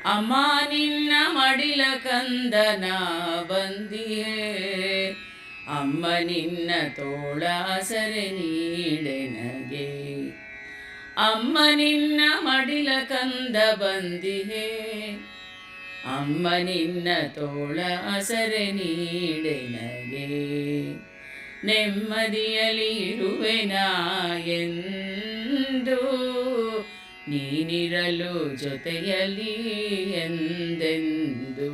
ಅಮ್ಮ ನಿನ್ನ ಮಡಿಲ ಕಂದನ ಬಂದಿಯೇ, ಅಮ್ಮ ನಿನ್ನ ತೋಳ ಸರೆ ನೀಡೆನಗೆ. ಅಮ್ಮ ನಿನ್ನ ಮಡಿಲ ಕಂದ ಬಂದಿಯೇ, ಅಮ್ಮ ನಿನ್ನ ತೋಳ ಸರೆ ನೀಡೆನಗೆ. ನೆಮ್ಮದಿಯಲಿ ಇರುವೆನಾ ಎಂದು, ನೀನಿರಲು ಜೊತೆಯಲ್ಲಿ ಎಂದೆಂದು.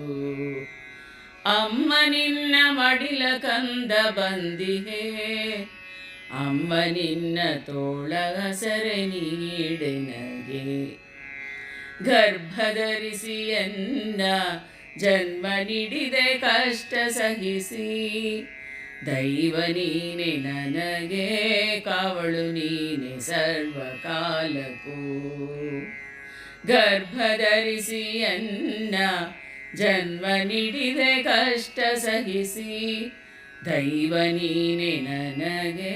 ಅಮ್ಮ ನಿನ್ನ ಮಡಿಲ ಕಂದ ಬಂದಿಹೆ, ಅಮ್ಮ ನಿನ್ನ ತೋಳ ಸರೆ ನೀಡೆನಗೆ. ಗರ್ಭಧರಿಸಿ ಎನ್ನ ಜನ್ಮ ನೀಡಿದೆ ಕಷ್ಟ ಸಹಿಸಿ, ದೈವ ನೀನೆ ನನಗೆ ಕಾವಳು ನೀನೆ ಸರ್ವಕಾಲಕ್ಕೂ. ಗರ್ಭಧರಿಸಿ ಎನ್ನ ಜನ್ಮ ನೀಡಿದೆ ಕಷ್ಟ ಸಹಿಸಿ, ದೈವ ನೀನೆ ನನಗೆ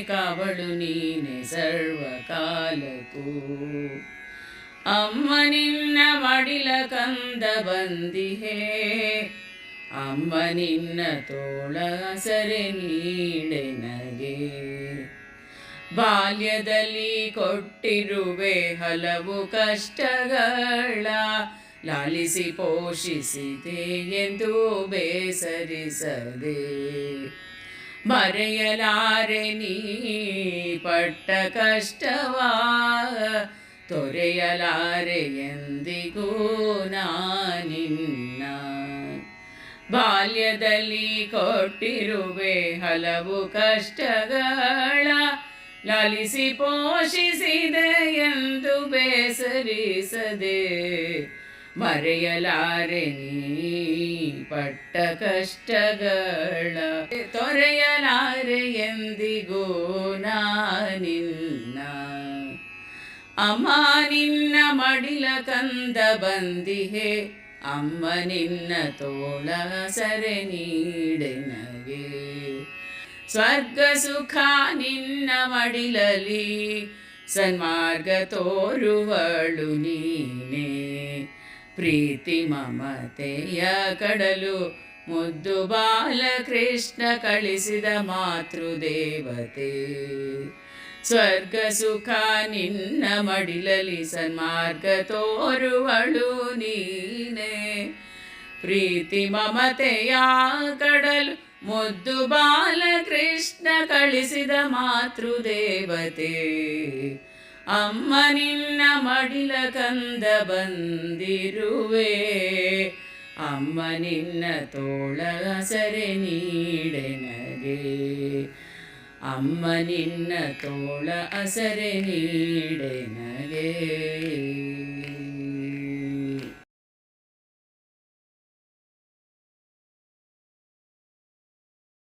ಕಾವಳು ನೀನೆ ಸರ್ವಕಾಲಕ್ಕೂ. ಅಮ್ಮ ನಿನ್ನ ಮಡಿಲ ಕಂದ ಬಂದಿಹೆ, ಅಮ್ಮ ನಿನ್ನ ತೋಳ ಸರೆ ನೀಡೆನಗೆ. ಬಾಲ್ಯದಲ್ಲಿ ಕೊಟ್ಟಿರುವೆ ಹಲವು ಕಷ್ಟಗಳ, ಲಾಲಿಸಿ ಪೋಷಿಸಿದೆ ಎಂದು ಬೇಸರಿಸದೆ. ಮರೆಯಲಾರೆ ನೀ ಪಟ್ಟ ಕಷ್ಟವಾ, ತೊರೆಯಲಾರೆ ಎಂದಿಗೂ ನಾನಿನ್ನ. ಬಾಲ್ಯದಲ್ಲಿ ಕೊಟ್ಟಿರುವೆ ಹಲವು ಕಷ್ಟಗಳ, ಲಾಲಿಸಿ ಪೋಷಿಸಿದೆ ಎಂದು ಬೇಸರಿಸದೆ. ಮರೆಯಲಾರೆ ನೀ ಪಟ್ಟ ಕಷ್ಟಗಳ, ತೊರೆಯಲಾರೆ ಎಂದಿಗೂ ನಾನಿನ್ನ. ಅಮ್ಮ ನಿನ್ನ ಮಡಿಲ ಕಂದ ಬಂದಿಹೆ, ಅಮ್ಮ ನಿನ್ನ ತೋಳ ಸರೆ ನೀಡೆನಗೆ. ಸ್ವರ್ಗ ಸುಖ ನಿನ್ನ ಮಡಿಲಲಿ, ಸನ್ಮಾರ್ಗ ತೋರುವಳು ನೀನೆ. ಪ್ರೀತಿ ಮಮತೆಯ ಕಡಲು ಮುದ್ದು ಬಾಲಕೃಷ್ಣ ಕಳಿಸಿದ ಮಾತೃದೇವತೆ. ಸ್ವರ್ಗ ಸುಖ ನಿನ್ನ ಮಡಿಲಲಿ, ಸನ್ಮಾರ್ಗ ತೋರುವಳು ನೀನೆ. ಪ್ರೀತಿ ಮಮತೆಯ ಕಡಲು ಮುದ್ದು ಬಾಲಕೃಷ್ಣ ಕಳಿಸಿದ ಮಾತೃದೇವತೆ. ಅಮ್ಮ ನಿನ್ನ ಮಡಿಲ ಕಂದ ಬಂದಿರುವೆ, ಅಮ್ಮ ನಿನ್ನ ತೋಳ ಸರೆ ನೀಡೆನಗೆ. ಅಮ್ಮ ನಿನ್ನ ತೋಳ ಸರೆ ನೀಡೆನಗೆ.